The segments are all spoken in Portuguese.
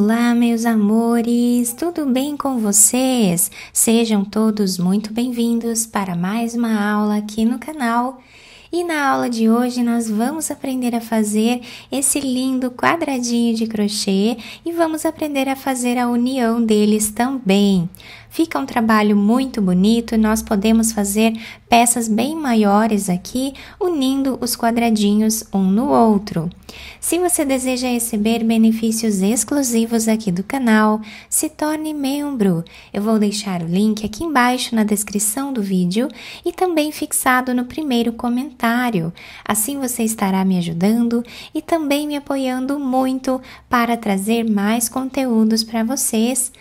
Olá, meus amores, tudo bem com vocês? Sejam todos muito bem-vindos para mais uma aula aqui no canal. E na aula de hoje nós vamos aprender a fazer esse lindo quadradinho de crochê e vamos aprender a fazer a união deles também. Fica um trabalho muito bonito e nós podemos fazer peças bem maiores aqui, unindo os quadradinhos um no outro. Se você deseja receber benefícios exclusivos aqui do canal, se torne membro. Eu vou deixar o link aqui embaixo na descrição do vídeo e também fixado no primeiro comentário. Assim você estará me ajudando e também me apoiando muito para trazer mais conteúdos para vocês.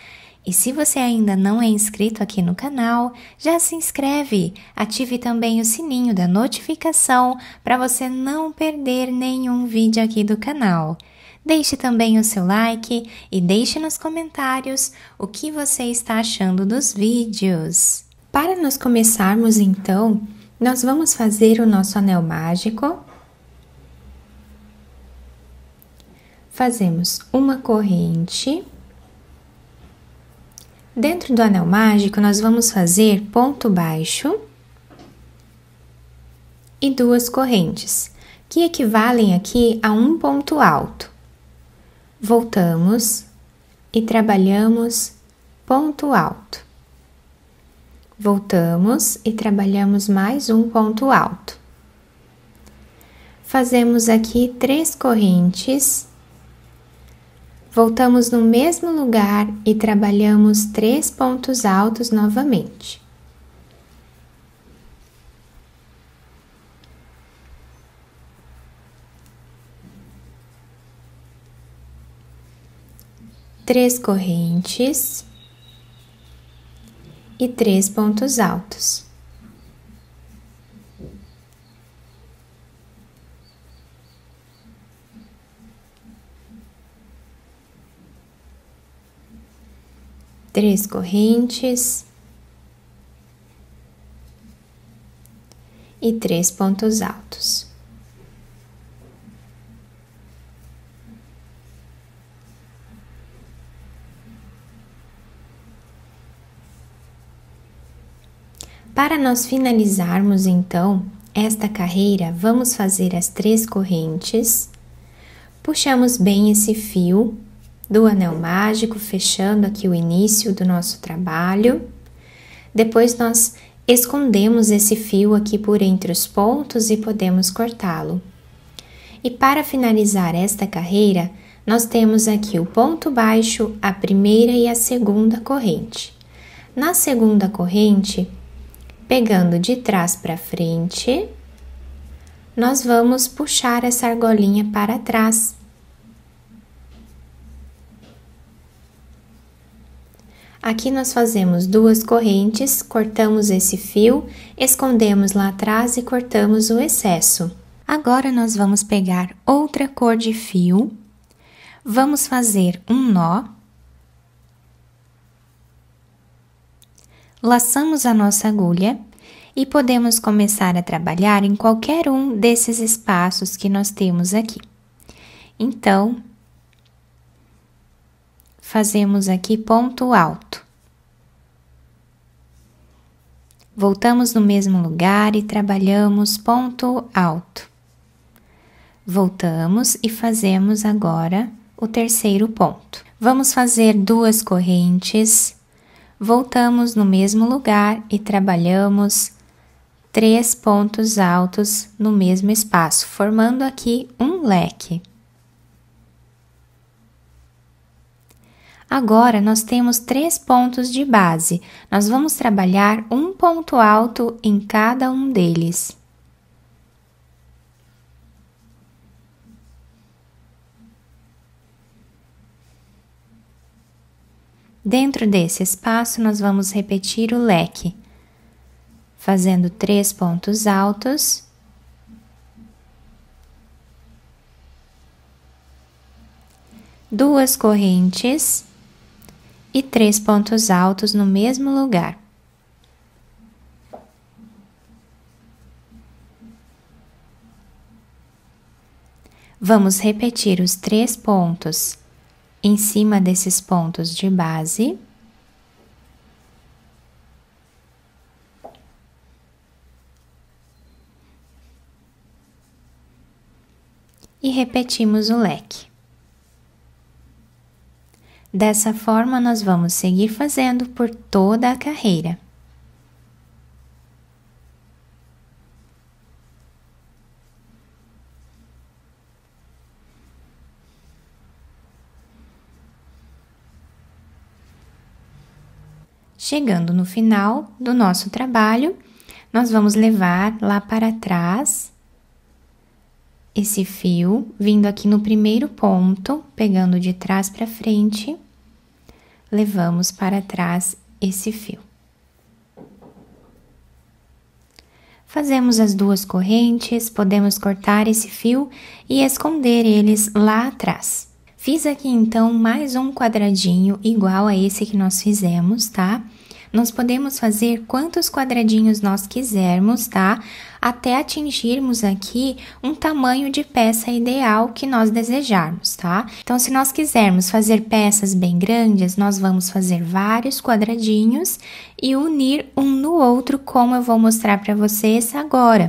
E se você ainda não é inscrito aqui no canal, já se inscreve, ative também o sininho da notificação para você não perder nenhum vídeo aqui do canal. Deixe também o seu like e deixe nos comentários o que você está achando dos vídeos. Para nós começarmos então, nós vamos fazer o nosso anel mágico. Fazemos uma corrente. Dentro do anel mágico, nós vamos fazer ponto baixo e duas correntes, que equivalem aqui a um ponto alto. Voltamos e trabalhamos ponto alto. Voltamos e trabalhamos mais um ponto alto. Fazemos aqui 3 correntes. Voltamos no mesmo lugar e trabalhamos 3 pontos altos novamente. Três correntes e 3 pontos altos. Três correntes e 3 pontos altos. Para nós finalizarmos então esta carreira, vamos fazer as 3 correntes, puxamos bem esse fio do anel mágico, fechando aqui o início do nosso trabalho. Depois nós escondemos esse fio aqui por entre os pontos e podemos cortá-lo. E para finalizar esta carreira, nós temos aqui o ponto baixo, a primeira e a segunda corrente. Na segunda corrente, pegando de trás para frente, nós vamos puxar essa argolinha para trás. Aqui nós fazemos 2 correntes, cortamos esse fio, escondemos lá atrás e cortamos o excesso. Agora nós vamos pegar outra cor de fio, vamos fazer um nó, laçamos a nossa agulha e podemos começar a trabalhar em qualquer um desses espaços que nós temos aqui. Então, fazemos aqui ponto alto. Voltamos no mesmo lugar e trabalhamos ponto alto. Voltamos e fazemos agora o terceiro ponto. Vamos fazer 2 correntes, voltamos no mesmo lugar e trabalhamos 3 pontos altos no mesmo espaço, formando aqui um leque. Agora, nós temos 3 pontos de base. Nós vamos trabalhar um ponto alto em cada um deles. Dentro desse espaço, nós vamos repetir o leque, fazendo 3 pontos altos. Duas correntes e 3 pontos altos no mesmo lugar. Vamos repetir os 3 pontos em cima desses pontos de base. E repetimos o leque. Dessa forma, nós vamos seguir fazendo por toda a carreira. Chegando no final do nosso trabalho, nós vamos levar lá para trás esse fio, vindo aqui no primeiro ponto, pegando de trás para frente, levamos para trás esse fio. Fazemos as duas correntes, podemos cortar esse fio e esconder eles lá atrás. Fiz aqui então mais um quadradinho igual a esse que nós fizemos, tá? Nós podemos fazer quantos quadradinhos nós quisermos, tá? Até atingirmos aqui um tamanho de peça ideal que nós desejarmos, tá? Então, se nós quisermos fazer peças bem grandes, nós vamos fazer vários quadradinhos e unir um no outro, como eu vou mostrar para vocês agora.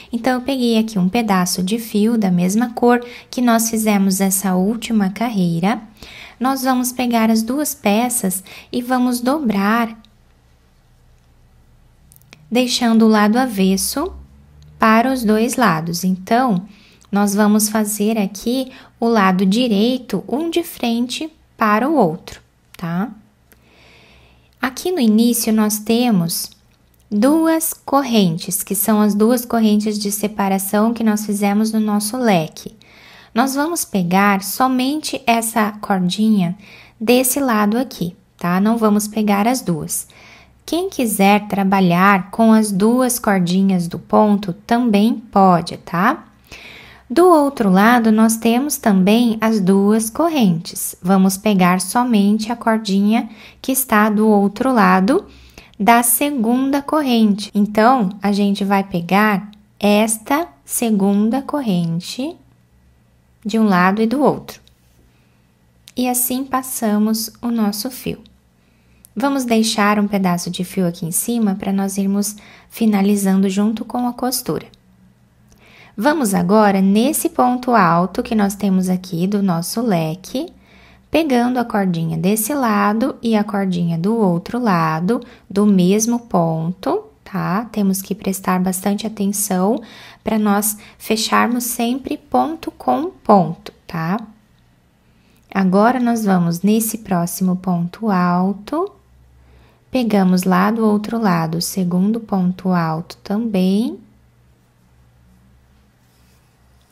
Então, eu peguei aqui um pedaço de fio da mesma cor que nós fizemos essa última carreira. Nós vamos pegar as duas peças e vamos dobrar, deixando o lado avesso para os dois lados. Então, nós vamos fazer aqui o lado direito, um de frente para o outro, tá? Aqui no início, nós temos duas correntes, que são as duas correntes de separação que nós fizemos no nosso leque. Nós vamos pegar somente essa cordinha desse lado aqui, tá? Não vamos pegar as duas. Quem quiser trabalhar com as duas cordinhas do ponto, também pode, tá? Do outro lado, nós temos também as duas correntes. Vamos pegar somente a cordinha que está do outro lado da segunda corrente. Então, a gente vai pegar esta segunda corrente de um lado e do outro. E assim passamos o nosso fio. Vamos deixar um pedaço de fio aqui em cima para nós irmos finalizando junto com a costura. Vamos agora nesse ponto alto que nós temos aqui do nosso leque, pegando a cordinha desse lado e a cordinha do outro lado, do mesmo ponto, tá? Temos que prestar bastante atenção para nós fecharmos sempre ponto com ponto, tá? Agora, nós vamos nesse próximo ponto alto, pegamos lá do outro lado o segundo ponto alto também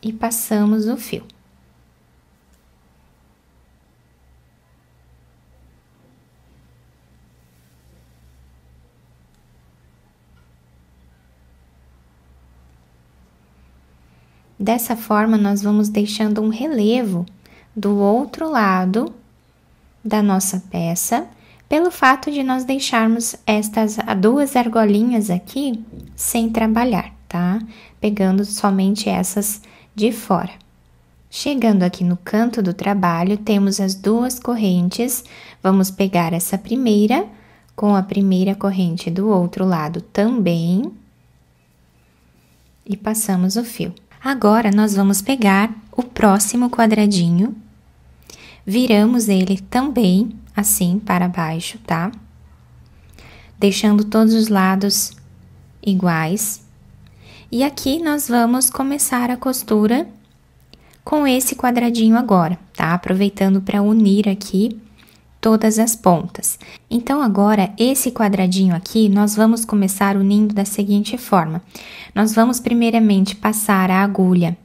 e passamos o fio. Dessa forma, nós vamos deixando um relevo do outro lado da nossa peça, pelo fato de nós deixarmos estas duas argolinhas aqui sem trabalhar, tá? Pegando somente essas de fora. Chegando aqui no canto do trabalho, temos as duas correntes. Vamos pegar essa primeira com a primeira corrente do outro lado também e passamos o fio. Agora, nós vamos pegar o próximo quadradinho, viramos ele também assim para baixo, tá? Deixando todos os lados iguais. E aqui nós vamos começar a costura com esse quadradinho agora, tá? Aproveitando para unir aqui todas as pontas. Então, agora, esse quadradinho aqui, nós vamos começar unindo da seguinte forma. Nós vamos primeiramente passar a agulha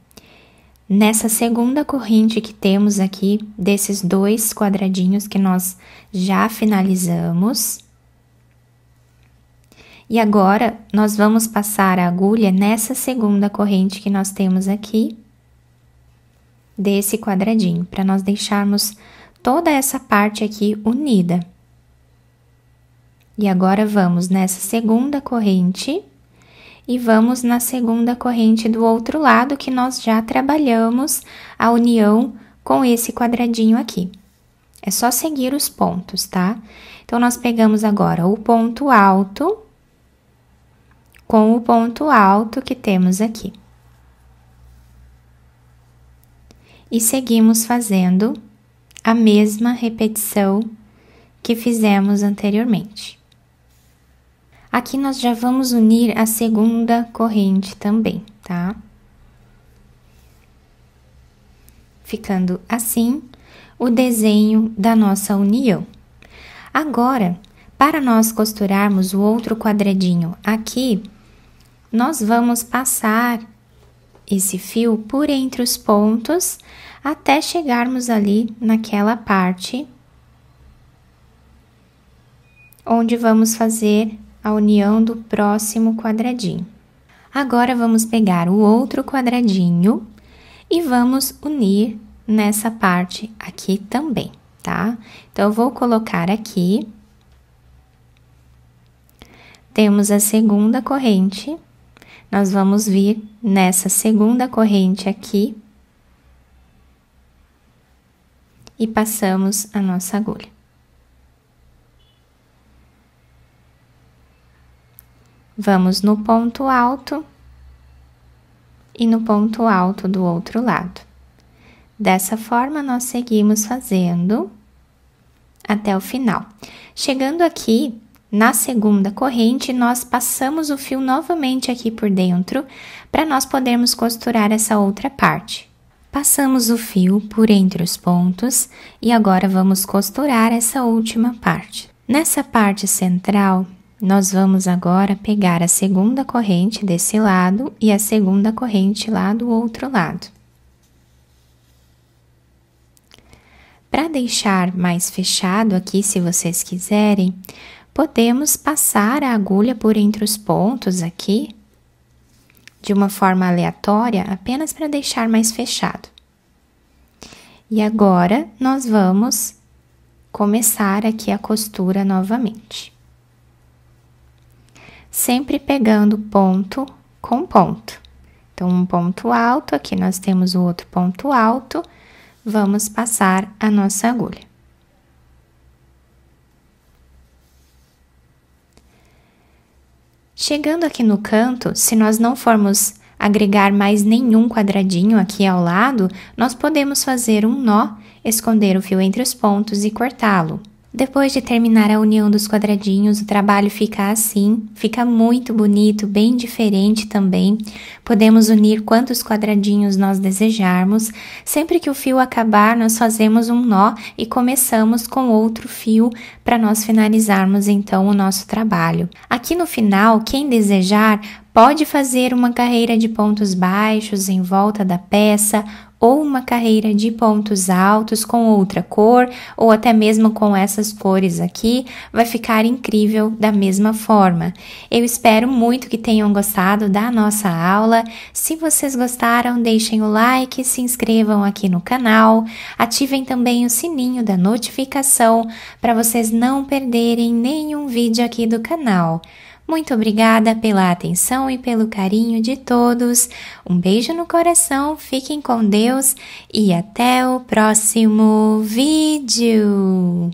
nessa segunda corrente que temos aqui, desses dois quadradinhos que nós já finalizamos. E agora, nós vamos passar a agulha nessa segunda corrente que nós temos aqui, desse quadradinho, para nós deixarmos toda essa parte aqui unida. E agora, vamos nessa segunda corrente e vamos na segunda corrente do outro lado, que nós já trabalhamos a união com esse quadradinho aqui. É só seguir os pontos, tá? Então, nós pegamos agora o ponto alto com o ponto alto que temos aqui. E seguimos fazendo a mesma repetição que fizemos anteriormente. Aqui nós já vamos unir a segunda corrente também, tá? Ficando assim o desenho da nossa união. Agora, para nós costurarmos o outro quadradinho aqui, nós vamos passar esse fio por entre os pontos até chegarmos ali naquela parte onde vamos fazer a união do próximo quadradinho. Agora, vamos pegar o outro quadradinho e vamos unir nessa parte aqui também, tá? Então, eu vou colocar aqui. Temos a segunda corrente, nós vamos vir nessa segunda corrente aqui e passamos a nossa agulha. Vamos no ponto alto e no ponto alto do outro lado. Dessa forma, nós seguimos fazendo até o final. Chegando aqui na segunda corrente, nós passamos o fio novamente aqui por dentro para nós podermos costurar essa outra parte. Passamos o fio por entre os pontos e agora vamos costurar essa última parte. Nessa parte central, nós vamos agora pegar a segunda corrente desse lado e a segunda corrente lá do outro lado. Para deixar mais fechado aqui, se vocês quiserem, podemos passar a agulha por entre os pontos aqui, de uma forma aleatória, apenas para deixar mais fechado. E agora, nós vamos começar aqui a costura novamente. Sempre pegando ponto com ponto. Então, um ponto alto, aqui nós temos o outro ponto alto, vamos passar a nossa agulha. Chegando aqui no canto, se nós não formos agregar mais nenhum quadradinho aqui ao lado, nós podemos fazer um nó, esconder o fio entre os pontos e cortá-lo. Depois de terminar a união dos quadradinhos, o trabalho fica assim, fica muito bonito, bem diferente também. Podemos unir quantos quadradinhos nós desejarmos. Sempre que o fio acabar, nós fazemos um nó e começamos com outro fio para nós finalizarmos então o nosso trabalho. Aqui no final, quem desejar, pode fazer uma carreira de pontos baixos em volta da peça, ou uma carreira de pontos altos com outra cor, ou até mesmo com essas cores aqui, vai ficar incrível da mesma forma. Eu espero muito que tenham gostado da nossa aula. Se vocês gostaram, deixem o like, se inscrevam aqui no canal, ativem também o sininho da notificação para vocês não perderem nenhum vídeo aqui do canal. Muito obrigada pela atenção e pelo carinho de todos. Um beijo no coração, fiquem com Deus e até o próximo vídeo!